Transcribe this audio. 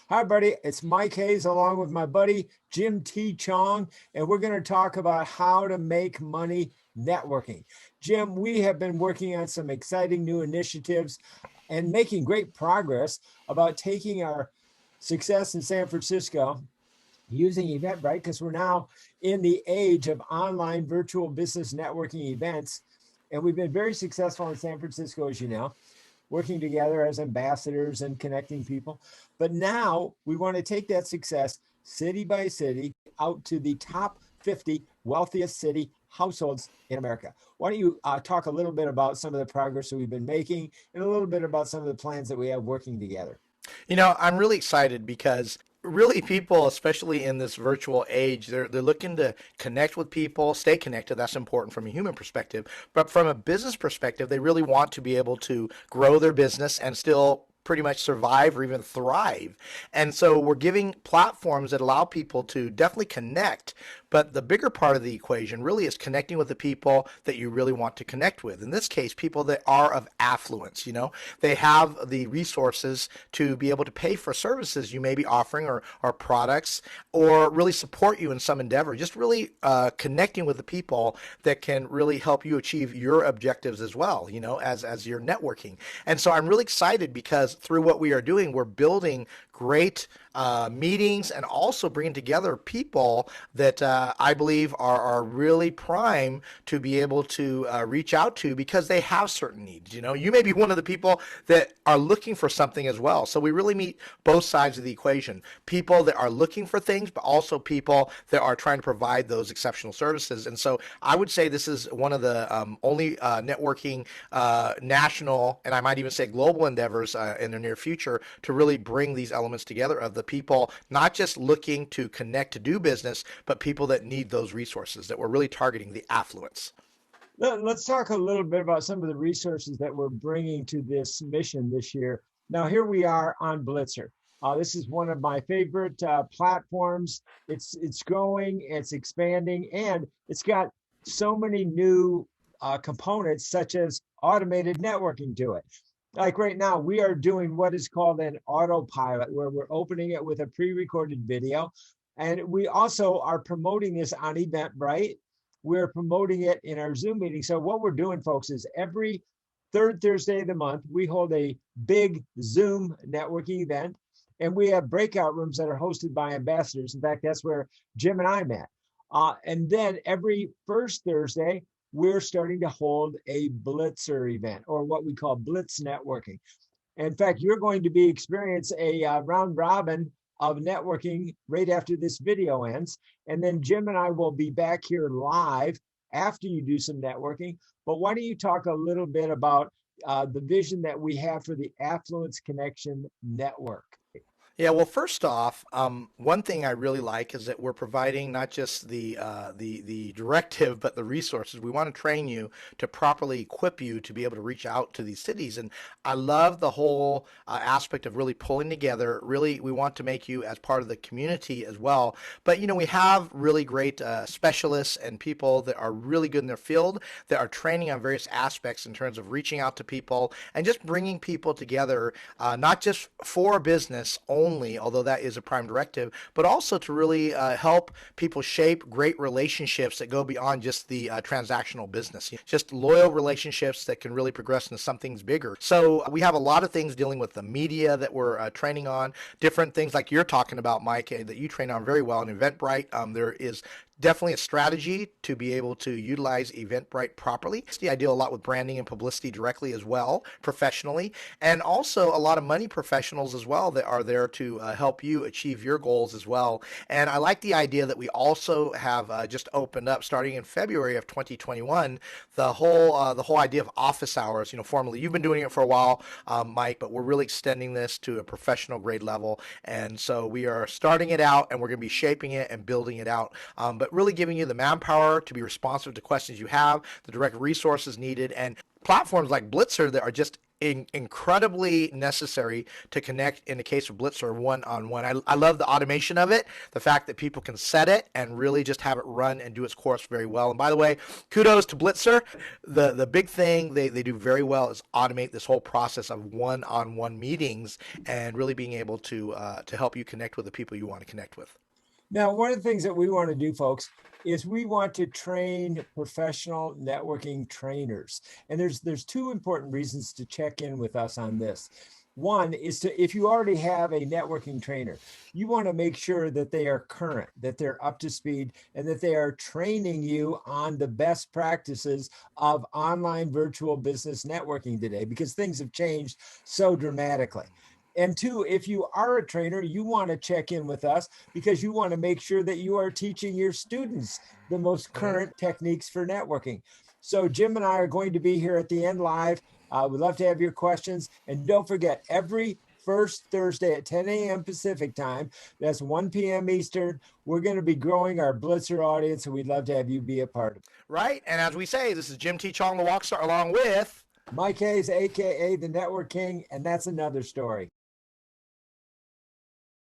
Hi, buddy. It's Mike Hayes along with my buddy Jim T. Chong, and we're going to talk about how to make money networking. Jim, we have been working on some exciting new initiatives and making great progress about taking our success in San Francisco using Eventbrite, because we're now in the age of online virtual business networking events. And we've been very successful in San Francisco, as you know, working together as ambassadors and connecting people. But now we want to take that success city by city out to the top 50 wealthiest city households in America. Why don't you talk a little bit about some of the progress that we've been making and a little bit about some of the plans that we have working together? I'm really excited because really people, especially in this virtual age, they're looking to connect with people, stay connected. That's important from a human perspective. But from a business perspective, they really want to be able to grow their business and still pretty much survive or even thrive. And so we're giving platforms that allow people to definitely connect. But the bigger part of the equation really is connecting with the people that you really want to connect with. In this case, people that are of affluence, they have the resources to be able to pay for services you may be offering or products or really support you in some endeavor. Just really connecting with the people that can really help you achieve your objectives as well, as you're networking. And so I'm really excited because through what we are doing, we're building great meetings and also bringing together people that I believe are really prime to be able to reach out to because they have certain needs. You may be one of the people that are looking for something as well. So we really meet both sides of the equation. People that are looking for things, but also people that are trying to provide those exceptional services. And so I would say this is one of the only networking national, and I might even say global endeavors in the near future to really bring these elements together of the people not just looking to connect to do business, but people that need those resources that we're really targeting the affluence. Let's talk a little bit about some of the resources that we're bringing to this mission this year. Now, here we are on Blitzer. This is one of my favorite platforms. It's growing, it's expanding, and it's got so many new components, such as automated networking to it. Like right now, we are doing what is called an autopilot, where we're opening it with a pre-recorded video. And we also are promoting this on Eventbrite. We're promoting it in our Zoom meeting. So what we're doing, folks, is every third Thursday of the month, we hold a big Zoom networking event. And we have breakout rooms that are hosted by ambassadors. In fact, that's where Jim and I met. And then every first Thursday, we're starting to hold a Blitzer event, or what we call Blitz networking. In fact, you're going to be experience a round robin of networking right after this video ends. And then Jim and I will be back here live after you do some networking. But why don't you talk a little bit about the vision that we have for the Affluence Connection Network? Yeah, well, first off, one thing I really like is that we're providing not just the directive, but the resources. We want to train you to properly equip you to be able to reach out to these cities. And I love the whole aspect of really pulling together. Really, we want to make you as part of the community as well. But we have really great specialists and people that are really good in their field that are training on various aspects in terms of reaching out to people and just bringing people together, not just for business only, although that is a prime directive, but also to really help people shape great relationships that go beyond just the transactional business, just loyal relationships that can really progress into something bigger. So we have a lot of things dealing with the media that we're training on, different things like you're talking about, Mike, that you train on very well in Eventbrite. There is definitely a strategy to be able to utilize Eventbrite properly. I deal a lot with branding and publicity directly as well, professionally, and also a lot of money professionals as well that are there to help you achieve your goals as well. And I like the idea that we also have just opened up, starting in February of 2021, the whole idea of office hours. Formally, you've been doing it for a while, Mike, but we're really extending this to a professional grade level. And so we are starting it out, and we're going to be shaping it and building it out. But really giving you the manpower to be responsive to questions you have, the direct resources needed, and platforms like Blitzer that are just incredibly necessary to connect in the case of Blitzer one-on-one. I love the automation of it, the fact that people can set it and really just have it run and do its course very well. And by the way, kudos to Blitzer. The big thing they do very well is automate this whole process of one-on-one meetings and really being able to help you connect with the people you want to connect with. Now, one of the things that we want to do, folks, is we want to train professional networking trainers. And there's two important reasons to check in with us on this. One is to, if you already have a networking trainer, you want to make sure that they are current, that they're up to speed, and that they are training you on the best practices of online virtual business networking today, because things have changed so dramatically. And two, if you are a trainer, you want to check in with us because you want to make sure that you are teaching your students the most Mm-hmm. current techniques for networking. So Jim and I are going to be here at the end live. We'd love to have your questions. And don't forget, every first Thursday at 10 a.m. Pacific time, that's 1 p.m. Eastern, we're going to be growing our Blitzer audience, and we'd love to have you be a part of it. Right? And as we say, this is Jim T. Chong, the Walkstar, along with Mike Hayes, AKA the Network King, and that's another story.